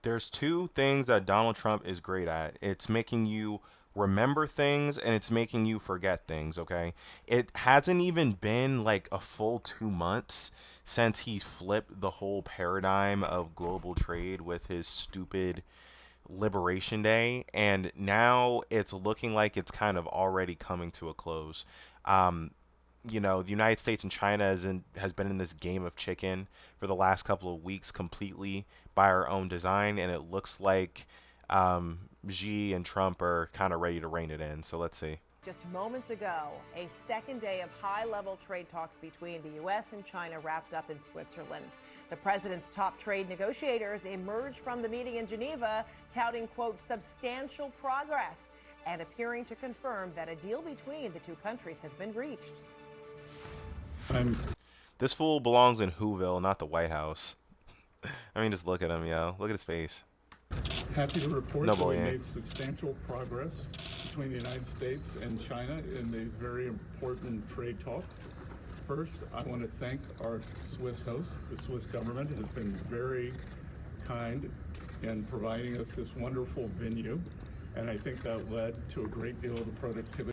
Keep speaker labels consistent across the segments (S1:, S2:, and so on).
S1: There's two things that Donald Trump is great at. It's making you remember things and it's making you forget things, okay? It hasn't even been like a full 2 months since he flipped the whole paradigm of global trade with his stupid Liberation Day, and now it's looking like it's kind of already coming to a close. Um, the United States and China has been in this game of chicken for the last couple of weeks completely by our own design, and it looks like Xi and Trump are kind of ready to rein it in. So let's see.
S2: Just moments ago, a second day of high-level trade talks between the U.S. and China wrapped up in Switzerland. The president's top trade negotiators emerged from the meeting in Geneva, touting, quote, substantial progress and appearing to confirm that a deal between the two countries has been reached.
S1: This fool belongs in Whoville, not the White House. I mean, just look at him, yo. Look at his face.
S3: Happy to report
S1: No
S3: that we
S1: boy,
S3: made substantial progress between the United States and China in the very important trade talks. First, I want to thank our Swiss host. The Swiss government has been very kind in providing us this wonderful venue, and I think that led to a great deal of the productivity.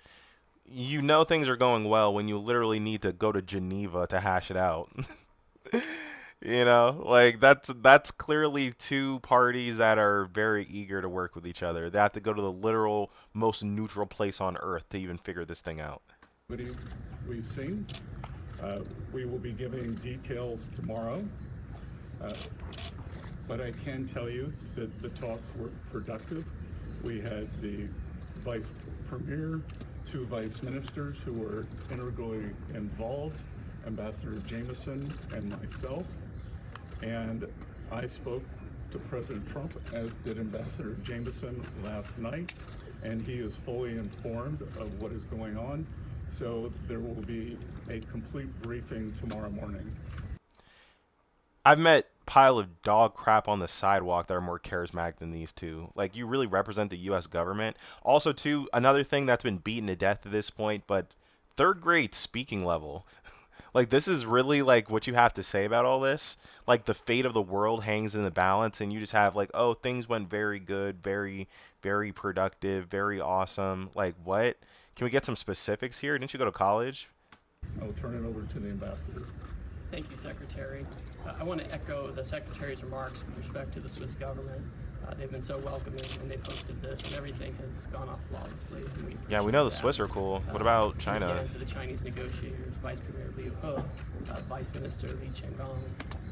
S1: You know things are going well when you literally need to go to Geneva to hash it out. Like that's clearly two parties that are very eager to work with each other. They have to go to the literal most neutral place on earth to even figure this thing out.
S3: We've seen. We will be giving details tomorrow, but I can tell you that the talks were productive. We had the vice premier, two vice ministers who were integrally involved, Ambassador Jameson and myself, and I spoke to President Trump, as did Ambassador Jameson last night, and he is fully informed of what is going on. So there will be a complete briefing tomorrow morning.
S1: I've met pile of dog crap on the sidewalk that are more charismatic than these two. Like, you really represent the U.S. government. Also, too, another thing that's been beaten to death at this point, but third grade speaking level. Like, this is really, like, what you have to say about all this. Like, the fate of the world hangs in the balance, and you just have, like, oh, things went very good, very, very productive, very awesome. Like, what? Can we get some specifics here? Didn't you go to college?
S3: I'll turn it over to the ambassador.
S4: Thank you, Secretary. I want to echo the Secretary's remarks with respect to the Swiss government. They've been so welcoming when they've hosted this, and everything has gone off flawlessly.
S1: Yeah, we know the Swiss are cool. What about China?
S4: Get into the Chinese negotiators, Vice Premier Liu He, Vice Minister Li Qiangong,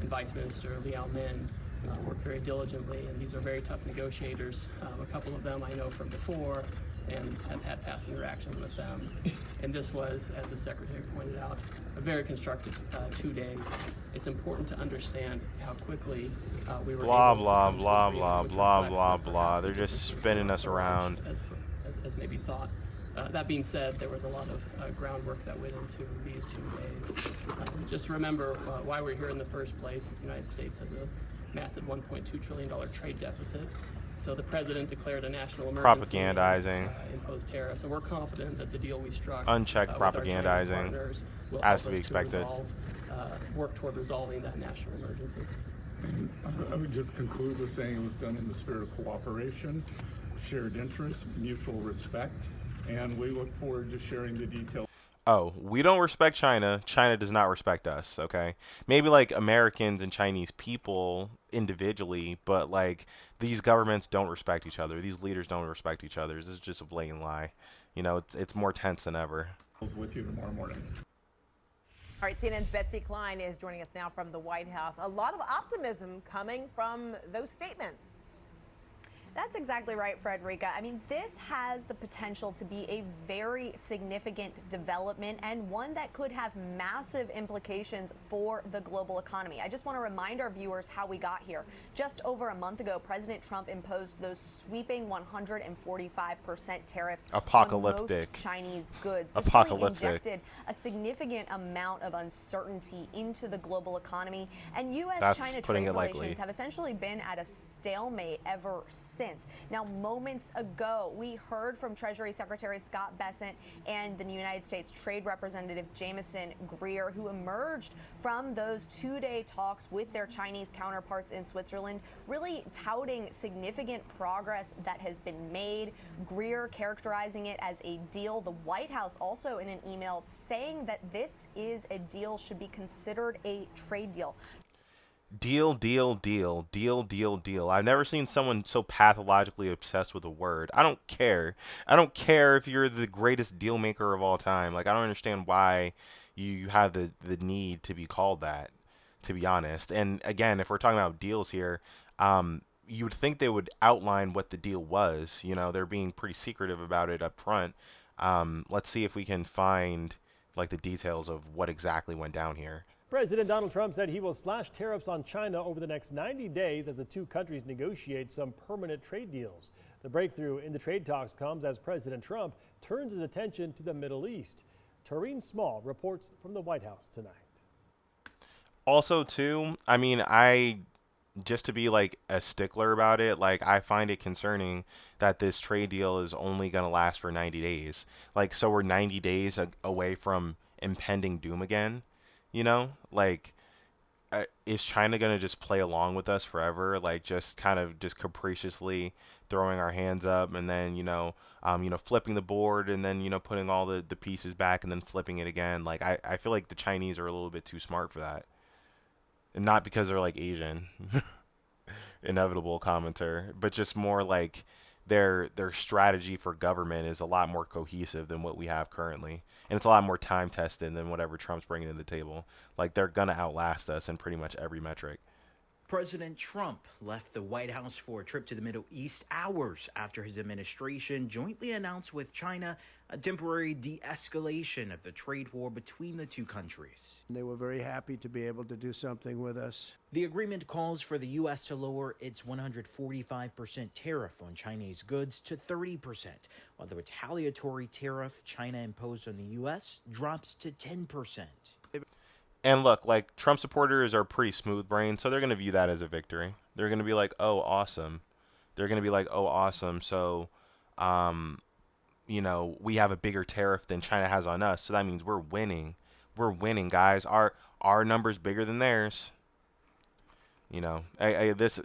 S4: and Vice Minister Liao Min worked very diligently, and these are very tough negotiators. A couple of them I know from before, and have had past interactions with them. And this was, as the Secretary pointed out, a very constructive 2 days. It's important to understand how quickly we were
S1: blah,
S4: able to
S1: blah,
S4: come to
S1: blah,
S4: agreement,
S1: blah,
S4: which
S1: blah,
S4: reflects
S1: blah,
S4: that
S1: blah.
S4: perhaps
S1: They're
S4: it
S1: just
S4: didn't
S1: spinning
S4: go
S1: us
S4: as
S1: around.
S4: as maybe thought. That being said, there was a lot of groundwork that went into these 2 days. Just remember why we're here in the first place. The United States has a massive $1.2 trillion trade deficit. So the president declared a national emergency.
S1: Propagandizing.
S4: Imposed tariffs. And we're confident that the deal we struck
S1: Unchecked
S4: with our Chinese
S1: propagandizing,
S4: partners will
S1: as
S4: help
S1: to be
S4: us
S1: expected.
S4: resolve, work toward resolving that national emergency.
S3: And I would just conclude with saying it was done in the spirit of cooperation, shared interest, mutual respect, and we look forward to sharing the details.
S1: Oh, we don't respect China. China does not respect us, okay? Maybe like Americans and Chinese people individually, but like these governments don't respect each other. These leaders don't respect each other. This is just a blatant lie. It's more tense than ever.
S3: With you tomorrow morning.
S2: All right, CNN's Betsy Klein is joining us now from the White House. A lot of optimism coming from those statements.
S5: That's exactly right, Frederica. I mean, this has the potential to be a very significant development and one that could have massive implications for the global economy. I just want to remind our viewers how we got here. Just over a month ago, President Trump imposed those sweeping 145% tariffs on most Chinese goods. This really injected a significant amount of uncertainty into the global economy, and U.S.-China trade relations have essentially been at a stalemate ever since. since. Now, moments ago, we heard from Treasury Secretary Scott Bessent and the United States Trade Representative Jameson Greer, who emerged from those two-day talks with their Chinese counterparts in Switzerland, really touting significant progress that has been made. Greer characterizing it as a deal. The White House also in an email saying that this is a deal, should be considered a trade deal.
S1: Deal, deal, deal, deal, deal, deal. I've never seen someone so pathologically obsessed with a word. I don't care. I don't care if you're the greatest deal maker of all time. Like, I don't understand why you have the need to be called that, to be honest. And again, if we're talking about deals here, you would think they would outline what the deal was. You know, they're being pretty secretive about it up front. Let's see if we can find like the details of what exactly went down here.
S6: President Donald Trump said he will slash tariffs on China over the next 90 days as the two countries negotiate some permanent trade deals. The breakthrough in the trade talks comes as President Trump turns his attention to the Middle East. Tareen Small reports from the White House tonight.
S1: Also, too, I mean, just to be like a stickler about it, like I find it concerning that this trade deal is only going to last for 90 days. Like, so we're 90 days away from impending doom again. You know, like, is China going to just play along with us forever? Like, just kind of just capriciously throwing our hands up and then, flipping the board and then, putting all the pieces back and then flipping it again. Like, I feel like the Chinese are a little bit too smart for that. And not because they're like Asian, inevitable commenter, but just more like their strategy for government is a lot more cohesive than what we have currently. And it's a lot more time tested than whatever Trump's bringing to the table. Like, they're going to outlast us in pretty much every metric.
S7: President Trump left the White House for a trip to the Middle East hours after his administration jointly announced with China a temporary de-escalation of the trade war between the two countries.
S8: They were very happy to be able to do something with us.
S7: The agreement calls for the U.S. to lower its 145% tariff on Chinese goods to 30%, while the retaliatory tariff China imposed on the U.S. drops to 10%.
S1: And look, like, Trump supporters are pretty smooth brained, so they're going to view that as a victory. They're going to be like, oh, awesome. They're going to be like, oh, awesome. So, we have a bigger tariff than China has on us. So that means we're winning. We're winning, guys. Our number's bigger than theirs. This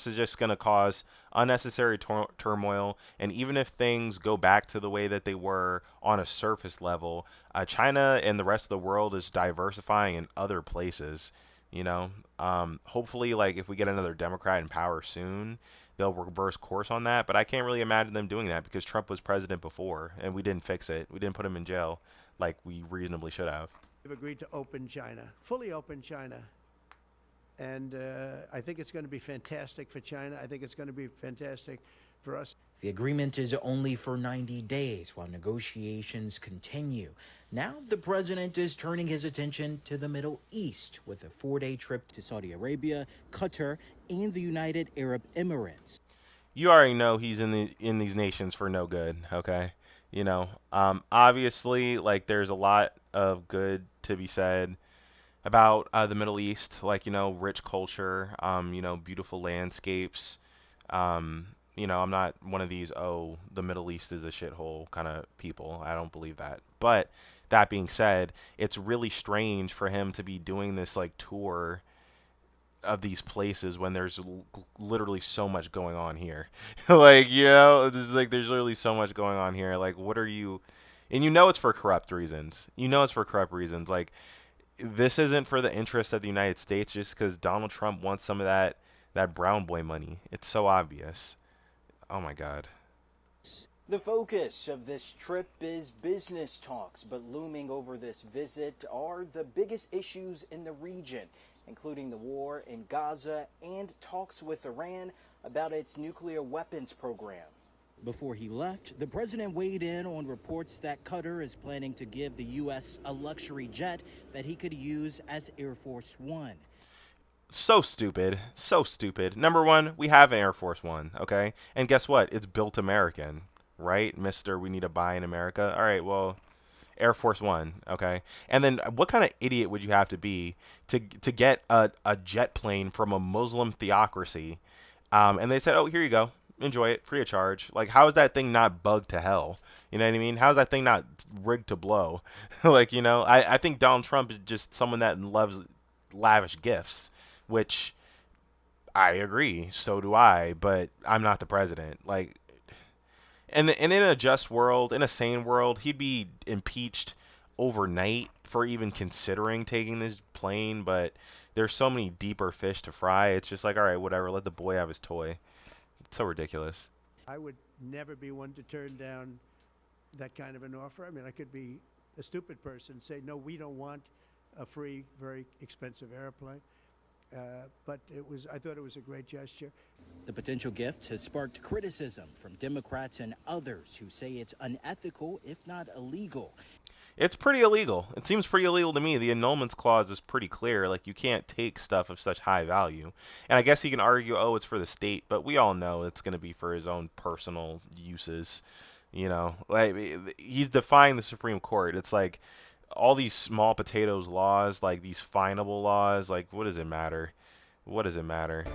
S1: is just going to cause unnecessary turmoil. And even if things go back to the way that they were on a surface level, China and the rest of the world is diversifying in other places. Hopefully, like, if we get another Democrat in power soon, they'll reverse course on that. But I can't really imagine them doing that because Trump was president before and we didn't fix it. We didn't put him in jail like we reasonably should have.
S8: We've agreed to open China, fully open China. And I think it's going to be fantastic for China. I think it's going to be fantastic for us.
S7: The agreement is only for 90 days while negotiations continue. Now the president is turning his attention to the Middle East with a 4-day trip to Saudi Arabia, Qatar, and the United Arab Emirates.
S1: You already know he's in these nations for no good, okay? Obviously, like, there's a lot of good to be said about the Middle East, like, rich culture, beautiful landscapes. I'm not one of these, oh, the Middle East is a shithole kind of people. I don't believe that. But that being said, it's really strange for him to be doing this, like, tour of these places when there's literally so much going on here. There's literally so much going on here. Like, what are you... And it's for corrupt reasons. Like, this isn't for the interest of the United States just because Donald Trump wants some of that brown boy money. It's so obvious. Oh, my God.
S9: The focus of this trip is business talks, but looming over this visit are the biggest issues in the region, including the war in Gaza and talks with Iran about its nuclear weapons program.
S7: Before he left, the president weighed in on reports that Qatar is planning to give the U.S. a luxury jet that he could use as Air Force One.
S1: So stupid. Number one, we have an Air Force One, okay? And guess what? It's built American, right? Mister, we need to buy in America. All right, well, Air Force One, okay? And then what kind of idiot would you have to be to get a jet plane from a Muslim theocracy? And they said, oh, here you go. enjoy it free of charge. Like, how is that thing not bugged to hell? You know what I mean? How is that thing not rigged to blow? Like, you know, I think Donald Trump is just someone that loves lavish gifts, which I agree. So do I, but I'm not the president. Like, and in a just world, in a sane world, he'd be impeached overnight for even considering taking this plane, but there's so many deeper fish to fry. It's just like, all right, whatever, let the boy have his toy. It's so ridiculous.
S8: I would never be one to turn down that kind of an offer. I mean, I could be a stupid person, say, no, we don't want a free, very expensive airplane. But I thought it was a great gesture.
S7: The potential gift has sparked criticism from Democrats and others who say it's unethical, if not illegal.
S1: It's pretty illegal. It seems pretty illegal to me. The annulments clause is pretty clear. Like, you can't take stuff of such high value. And I guess he can argue, oh, it's for the state, but we all know it's going to be for his own personal uses. You know, like, he's defying the Supreme Court. It's like all these small potatoes laws, like these finable laws, like, what does it matter? What does it matter?